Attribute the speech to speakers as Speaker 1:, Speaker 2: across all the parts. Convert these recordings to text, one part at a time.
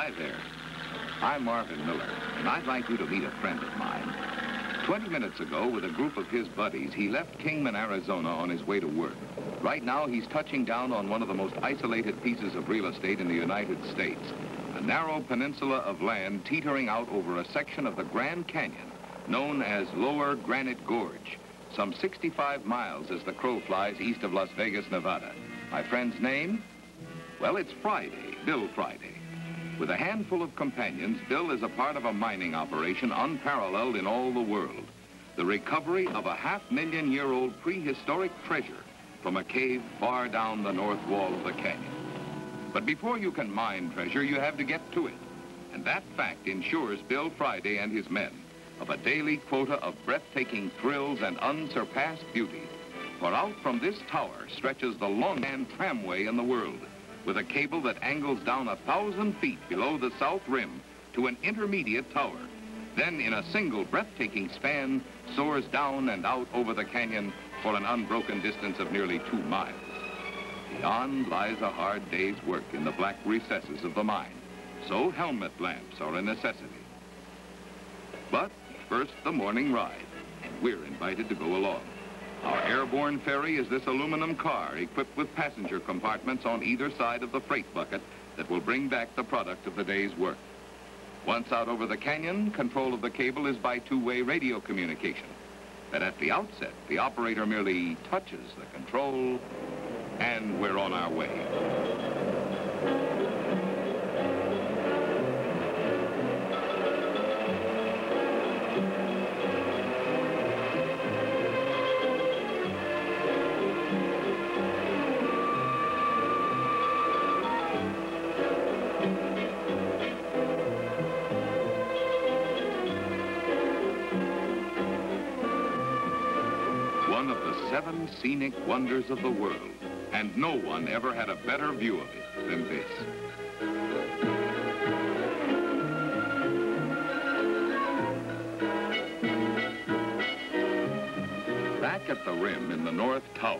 Speaker 1: Hi there. I'm Marvin Miller, and I'd like you to meet a friend of mine. 20 minutes ago, with a group of his buddies, he left Kingman, Arizona on his way to work. Right now, he's touching down on one of the most isolated pieces of real estate in the United States, a narrow peninsula of land teetering out over a section of the Grand Canyon known as Lower Granite Gorge, some 65 miles as the crow flies east of Las Vegas, Nevada. My friend's name? Well, it's Friday, Bill Friday. With a handful of companions, Bill is a part of a mining operation unparalleled in all the world. The recovery of a half-million-year-old prehistoric treasure from a cave far down the north wall of the canyon. But before you can mine treasure, you have to get to it. And that fact ensures Bill Friday and his men of a daily quota of breathtaking thrills and unsurpassed beauty. For out from this tower stretches the longest tramway in the world, with a cable that angles down 1,000 feet below the south rim to an intermediate tower. Then, in a single breathtaking span, soars down and out over the canyon for an unbroken distance of nearly 2 miles. Beyond lies a hard day's work in the black recesses of the mine, so helmet lamps are a necessity. But first, the morning ride, and we're invited to go along. Our airborne ferry is this aluminum car equipped with passenger compartments on either side of the freight bucket that will bring back the product of the day's work. Once out over the canyon, control of the cable is by two-way radio communication. But at the outset, the operator merely touches the control, and we're on our way. One of the 7 scenic wonders of the world, and no one ever had a better view of it than this. Back at the rim in the North Tower,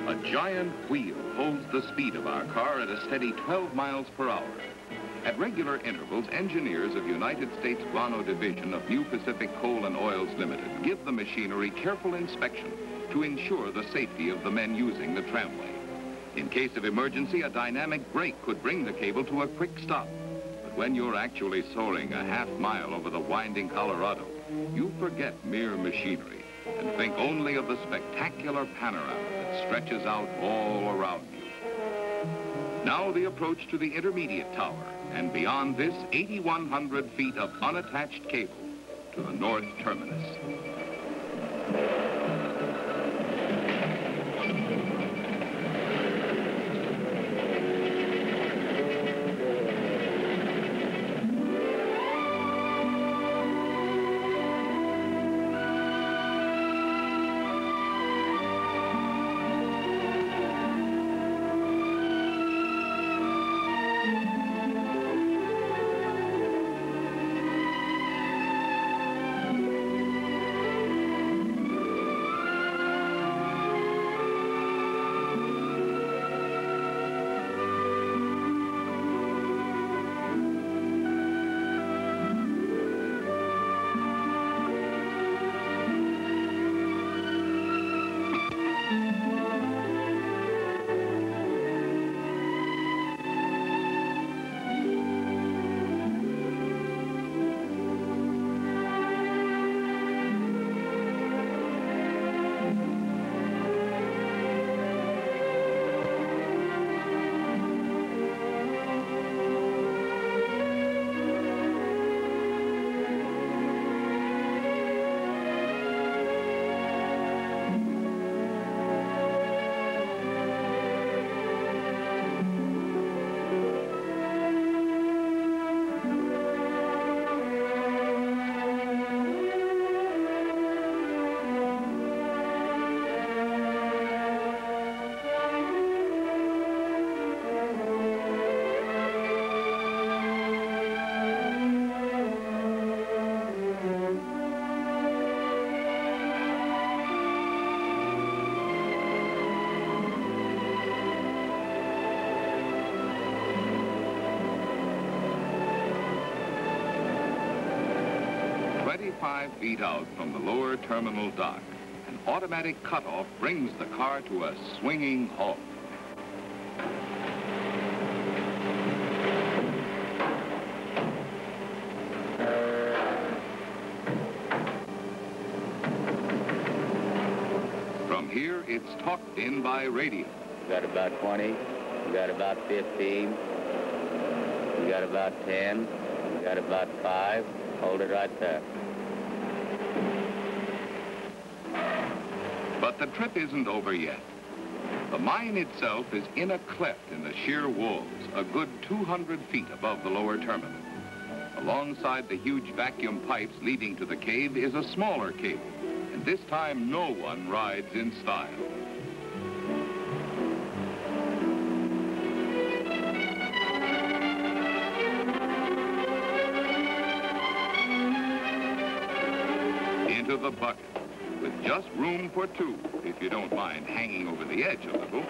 Speaker 1: a giant wheel holds the speed of our car at a steady 12 miles per hour. At regular intervals, engineers of United States Guano Division of New Pacific Coal and Oils Limited give the machinery careful inspection to ensure the safety of the men using the tramway. In case of emergency, a dynamic brake could bring the cable to a quick stop. But when you're actually soaring a half mile over the winding Colorado, you forget mere machinery and think only of the spectacular panorama that stretches out all around you. Now the approach to the intermediate tower, and beyond this, 8,100 feet of unattached cable to the north terminus. 25 feet out from the lower terminal dock, an automatic cutoff brings the car to a swinging halt. From here, it's talked in by radio.
Speaker 2: We got about 20, we got about 15, we got about 10, we got about 5. Hold it right there.
Speaker 1: But the trip isn't over yet. The mine itself is in a cleft in the sheer walls, a good 200 feet above the lower terminal. Alongside the huge vacuum pipes leading to the cave is a smaller cable, and this time no one rides in style. Into the bucket, with just room for two, if you don't mind hanging over the edge a little.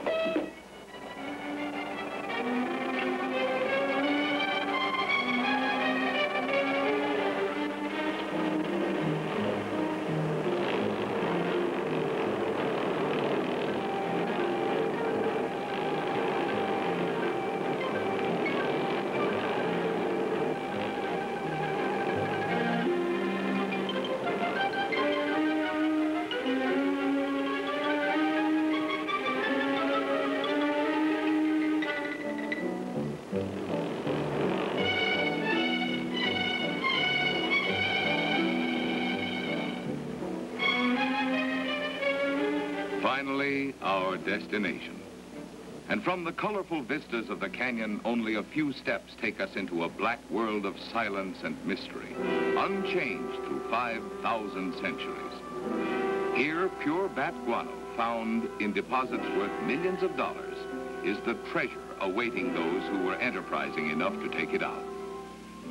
Speaker 1: Finally, our destination. And from the colorful vistas of the canyon, only a few steps take us into a black world of silence and mystery, unchanged through 5,000 centuries. Here, pure bat guano, found in deposits worth millions of dollars, is the treasure awaiting those who were enterprising enough to take it out.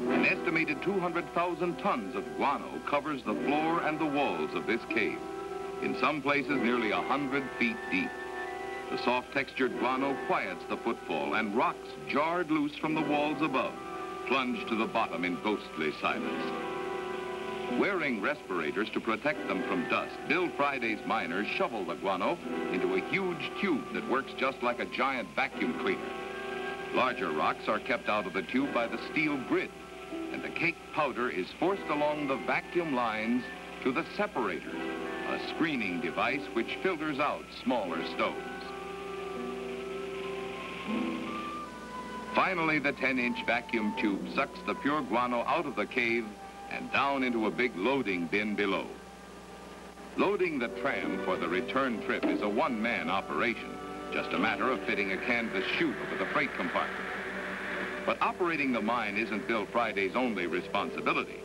Speaker 1: An estimated 200,000 tons of guano covers the floor and the walls of this cave, in some places nearly 100 feet deep. The soft-textured guano quiets the footfall, and rocks jarred loose from the walls above plunge to the bottom in ghostly silence. Wearing respirators to protect them from dust, Bill Freiday's miners shovel the guano into a huge tube that works just like a giant vacuum cleaner. Larger rocks are kept out of the tube by the steel grid, and the caked powder is forced along the vacuum lines to the separator, a screening device which filters out smaller stones. Finally, the 10-inch vacuum tube sucks the pure guano out of the cave and down into a big loading bin below. Loading the tram for the return trip is a one-man operation, just a matter of fitting a canvas chute over the freight compartment. But operating the mine isn't Bill Freiday's only responsibility.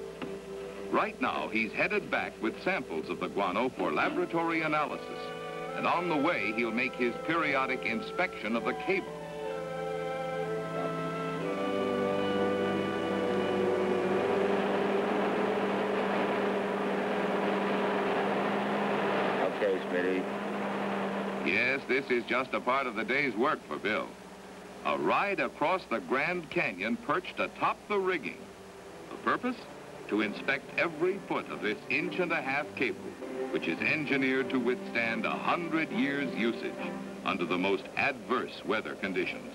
Speaker 1: Right now, he's headed back with samples of the guano for laboratory analysis. And on the way, he'll make his periodic inspection of the cable.
Speaker 2: Okay, Smitty.
Speaker 1: Yes, this is just a part of the day's work for Bill. A ride across the Grand Canyon perched atop the rigging. The purpose? To inspect every foot of this 1.5-inch cable, which is engineered to withstand 100 years' usage under the most adverse weather conditions.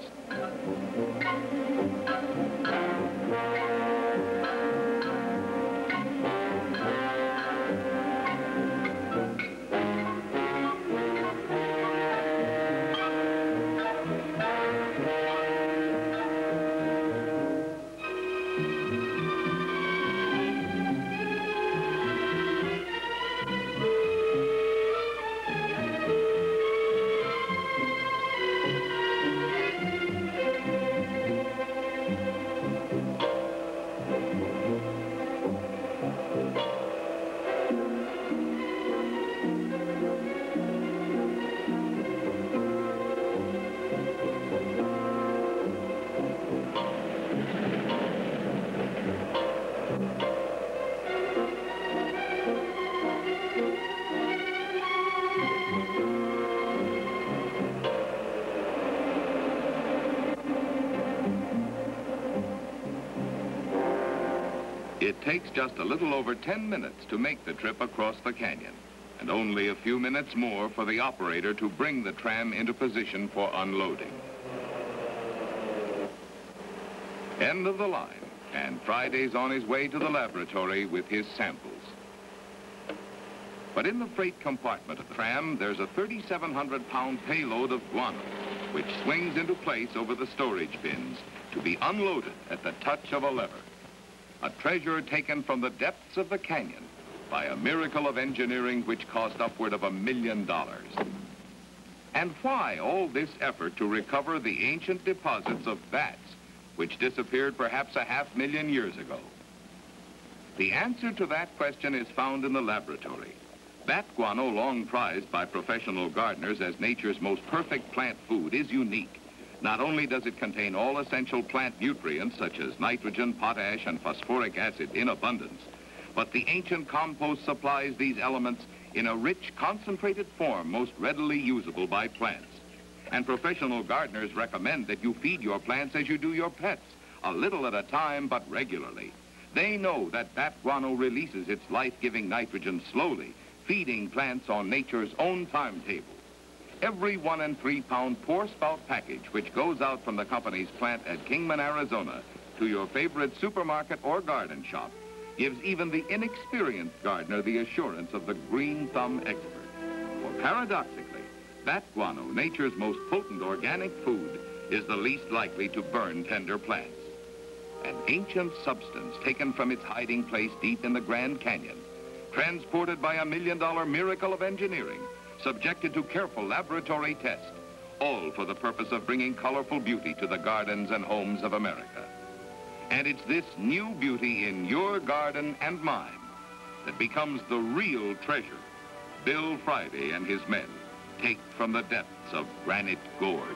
Speaker 1: takes just a little over 10 minutes to make the trip across the canyon, and only a few minutes more for the operator to bring the tram into position for unloading. End of the line, and Freiday's on his way to the laboratory with his samples. But in the freight compartment of the tram, there's a 3,700-pound payload of guano, which swings into place over the storage bins to be unloaded at the touch of a lever. A treasure taken from the depths of the canyon by a miracle of engineering which cost upward of $1 million. And why all this effort to recover the ancient deposits of bats which disappeared perhaps 500,000 years ago? The answer to that question is found in the laboratory. Bat guano, long prized by professional gardeners as nature's most perfect plant food, is unique. Not only does it contain all essential plant nutrients such as nitrogen, potash, and phosphoric acid in abundance, but the ancient compost supplies these elements in a rich, concentrated form most readily usable by plants. And professional gardeners recommend that you feed your plants as you do your pets, a little at a time, but regularly. They know that bat guano releases its life-giving nitrogen slowly, feeding plants on nature's own timetable. Every 1 and 3 pound pour spout package which goes out from the company's plant at Kingman, Arizona to your favorite supermarket or garden shop gives even the inexperienced gardener the assurance of the green thumb expert. For paradoxically, bat guano, nature's most potent organic food, is the least likely to burn tender plants. An ancient substance taken from its hiding place deep in the Grand Canyon, transported by $1 million miracle of engineering, subjected to careful laboratory tests, all for the purpose of bringing colorful beauty to the gardens and homes of America. And it's this new beauty in your garden and mine that becomes the real treasure Bill Freiday and his men take from the depths of Granite Gorge.